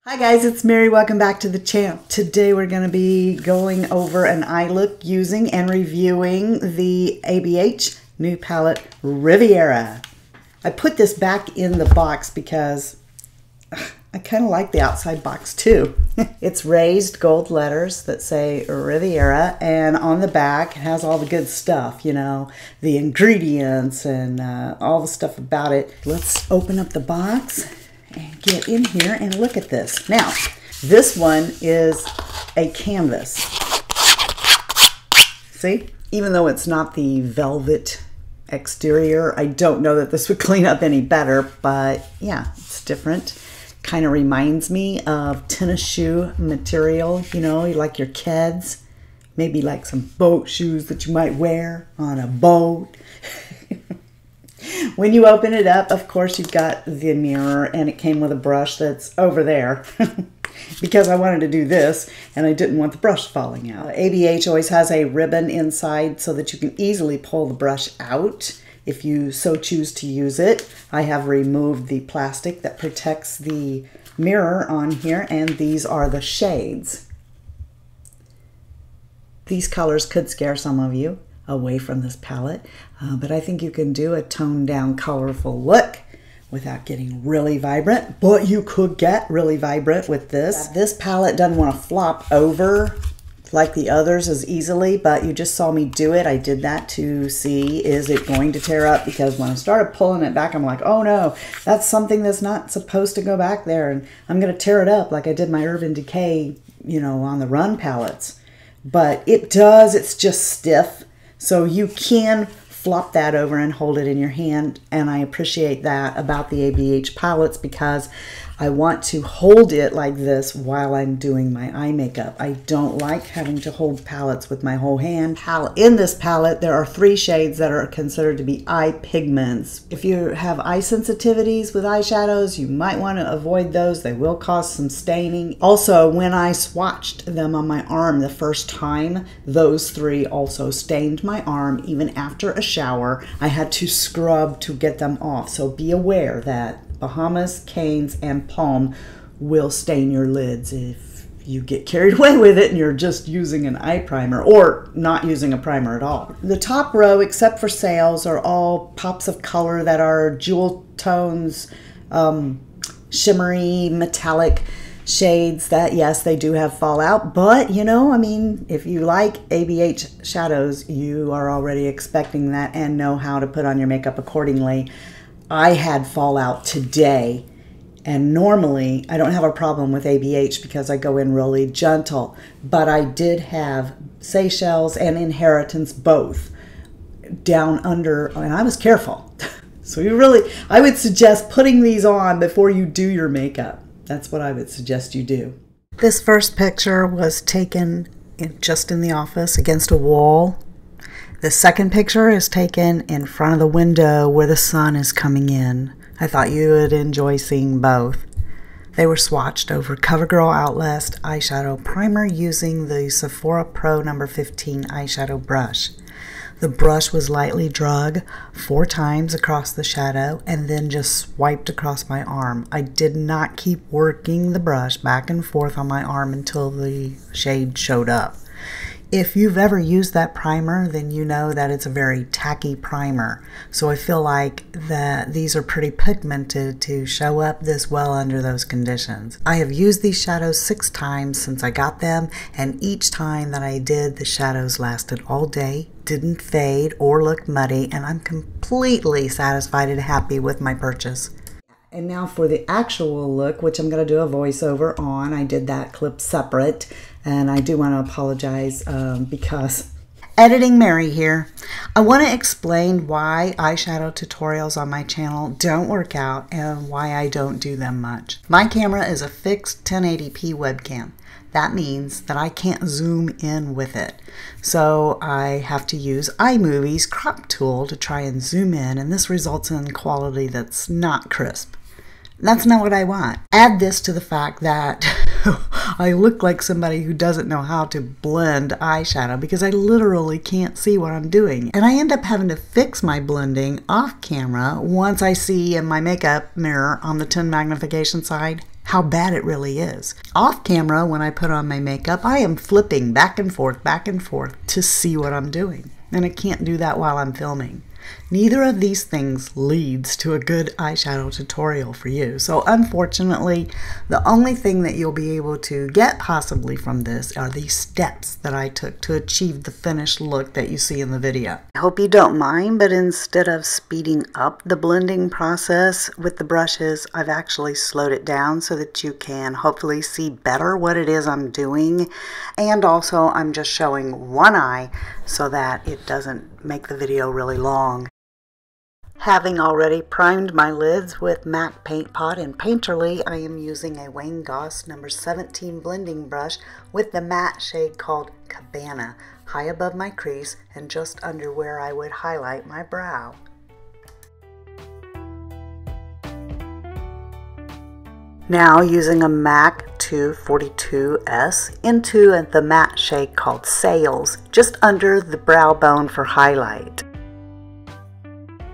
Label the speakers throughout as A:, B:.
A: Hi guys, it's Mary. Welcome back to the channel. Today we're going to be going over an eye look using and reviewing the ABH new palette Riviera. I put this back in the box because I kind of like the outside box too. It's raised gold letters that say Riviera, and on the back it has all the good stuff, you know, the ingredients and all the stuff about it. Let's open up the box and get in here and look at this. Now, this one is a canvas. See? Even though it's not the velvet exterior, I don't know that this would clean up any better, but yeah, it's different. Kind of reminds me of tennis shoe material, you know, like your kids. Maybe like some boat shoes that you might wear on a boat. When you open it up, of course, you've got the mirror, and it came with a brush that's over there because I wanted to do this and I didn't want the brush falling out. ABH always has a ribbon inside so that you can easily pull the brush out if you so choose to use it. I have removed the plastic that protects the mirror on here, and these are the shades. These colors could scare some of you away from this palette, but I think you can do a toned down colorful look without getting really vibrant, but you could get really vibrant with this. This palette doesn't want to flop over like the others as easily, but you just saw me do it. I did that to see, is it going to tear up? Because when I started pulling it back, I'm like, oh no, that's something that's not supposed to go back there, and I'm going to tear it up like I did my Urban Decay, you know, on the Run palettes. But it does, it's just stiff. So you can flop that over and hold it in your hand, and I appreciate that about the ABH palettes because I want to hold it like this while I'm doing my eye makeup. I don't like having to hold palettes with my whole hand. In this palette, there are 3 shades that are considered to be eye pigments. If you have eye sensitivities with eyeshadows, you might want to avoid those. They will cause some staining. Also, when I swatched them on my arm the first time, those 3 also stained my arm. Even after a shower, I had to scrub to get them off. So be aware that Bahamas, Canes, and Palm will stain your lids if you get carried away with it and you're just using an eye primer or not using a primer at all. The top row, except for sales, are all pops of color that are jewel tones, shimmery, metallic shades that, yes, they do have fallout, but you know, I mean, if you like ABH shadows, you are already expecting that and know how to put on your makeup accordingly. I had fallout today, and normally I don't have a problem with ABH because I go in really gentle, but I did have Seychelles and Inheritance both down under, and I was careful. So you really, I would suggest putting these on before you do your makeup. That's what I would suggest you do. This first picture was taken just in the office against a wall. The second picture is taken in front of the window where the sun is coming in. I thought you would enjoy seeing both. They were swatched over CoverGirl Outlast eyeshadow primer using the Sephora Pro No. 15 eyeshadow brush. The brush was lightly drug 4 times across the shadow and then just swiped across my arm. I did not keep working the brush back and forth on my arm until the shade showed up. If you've ever used that primer, then you know that it's a very tacky primer. So I feel like that these are pretty pigmented to show up this well under those conditions. I have used these shadows 6 times since I got them, and each time that I did, the shadows lasted all day, didn't fade or look muddy, and I'm completely satisfied and happy with my purchase. And now for the actual look, which I'm going to do a voiceover on. I did that clip separate, and I do want to apologize because Editing Mary here. I want to explain why eyeshadow tutorials on my channel don't work out and why I don't do them much. My camera is a fixed 1080p webcam. That means that I can't zoom in with it. So I have to use iMovie's crop tool to try and zoom in, and this results in quality that's not crisp. That's not what I want. Add this to the fact that I look like somebody who doesn't know how to blend eyeshadow because I literally can't see what I'm doing. And I end up having to fix my blending off camera once I see in my makeup mirror on the 10 magnification side, how bad it really is. Off camera, when I put on my makeup, I am flipping back and forth to see what I'm doing. And I can't do that while I'm filming. Neither of these things leads to a good eyeshadow tutorial for you. So unfortunately, the only thing that you'll be able to get possibly from this are these steps that I took to achieve the finished look that you see in the video. I hope you don't mind, but instead of speeding up the blending process with the brushes, I've actually slowed it down so that you can hopefully see better what it is I'm doing. And also I'm just showing one eye so that it doesn't make the video really long. Having already primed my lids with MAC Paint Pot and Painterly, I am using a Wayne Goss number 17 blending brush with the matte shade called Cabana, high above my crease and just under where I would highlight my brow. Now using a MAC 242S into the matte shade called Sails, just under the brow bone for highlight.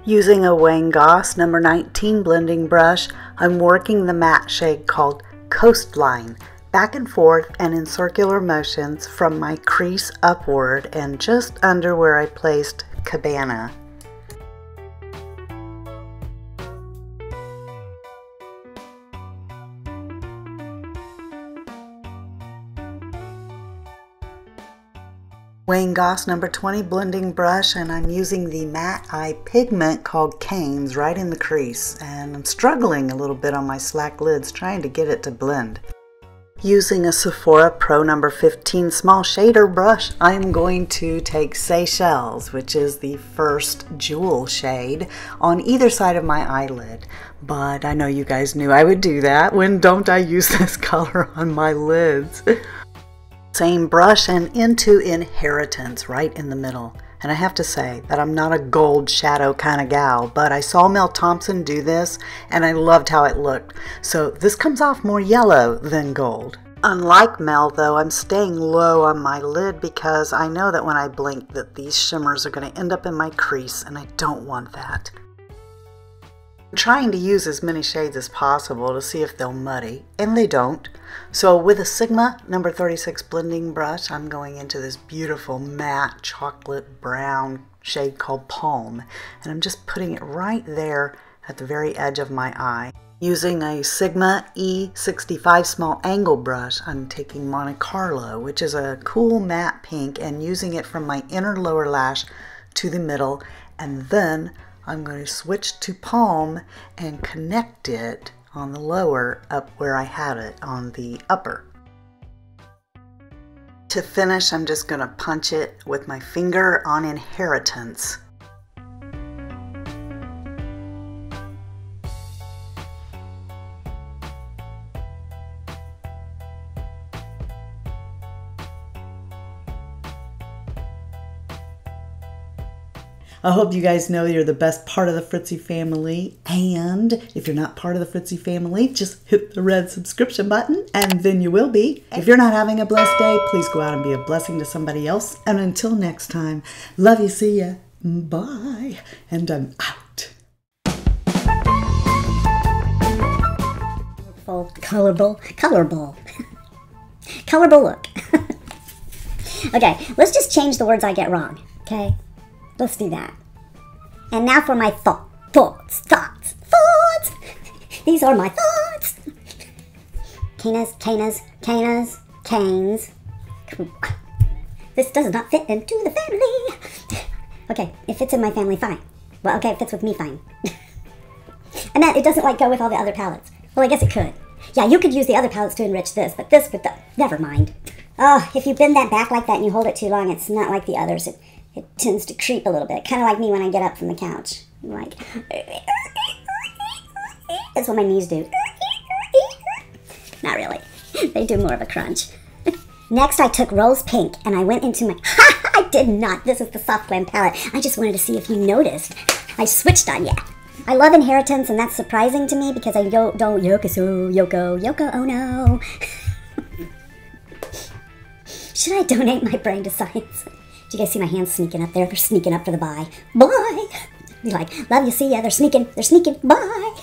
A: Using a Wayne Goss number 19 blending brush, I'm working the matte shade called Coastline, back and forth and in circular motions from my crease upward and just under where I placed Cabana. Wayne Goss number 20 blending brush, and I'm using the matte eye pigment called Canes right in the crease, and I'm struggling a little bit on my slack lids trying to get it to blend. Using a Sephora Pro number 15 small shader brush, I'm going to take Seychelles, which is the first jewel shade, on either side of my eyelid. But I know you guys knew I would do that. When don't I use this color on my lids? Same brush and into Inheritance right in the middle. And I have to say that I'm not a gold shadow kind of gal, but I saw Mel Thompson do this and I loved how it looked. So this comes off more yellow than gold. Unlike Mel though, I'm staying low on my lid because I know that when I blink that these shimmers are going to end up in my crease and I don't want that. I'm trying to use as many shades as possible to see if they'll muddy, and they don't. So with a Sigma number 36 blending brush, I'm going into this beautiful matte chocolate brown shade called Palm, and I'm just putting it right there at the very edge of my eye. Using a Sigma E65 small angle brush, I'm taking Monte Carlo, which is a cool matte pink, and using it from my inner lower lash to the middle, and then I'm going to switch to Palm and connect it on the lower up where I had it on the upper. To finish, I'm just going to punch it with my finger on Inheritance. I hope you guys know you're the best part of the Fritzy family, and if you're not part of the Fritzy family, just hit the red subscription button and then you will be. If you're not having a blessed day, please go out and be a blessing to somebody else. And until next time, love you, see ya, bye, and I'm out.
B: Colorful look. Okay, let's just change the words I get wrong, okay? Let's do that. And now for my thoughts. These are my thoughts. Canes. This does not fit into the family. Okay, it fits in my family, fine. Well, okay, it fits with me, fine. And that it doesn't like go with all the other palettes. Well, I guess it could. Yeah, you could use the other palettes to enrich this, but this would, never mind. Oh, if you bend that back like that and you hold it too long, it's not like the others. It tends to creep a little bit, kind of like me when I get up from the couch. I'm like, that's what my knees do. Not really. They do more of a crunch. Next, I took Rose Pink and I went into my... I did not. This is the Soft Glam palette. I just wanted to see if you noticed. I switched on you. I love Inheritance, and that's surprising to me because I don't Yoko, oh no. Should I donate my brain to science? Do you guys see my hands sneaking up there? They're sneaking up for the bye. Bye! Be like, love you, see ya. They're sneaking. Bye!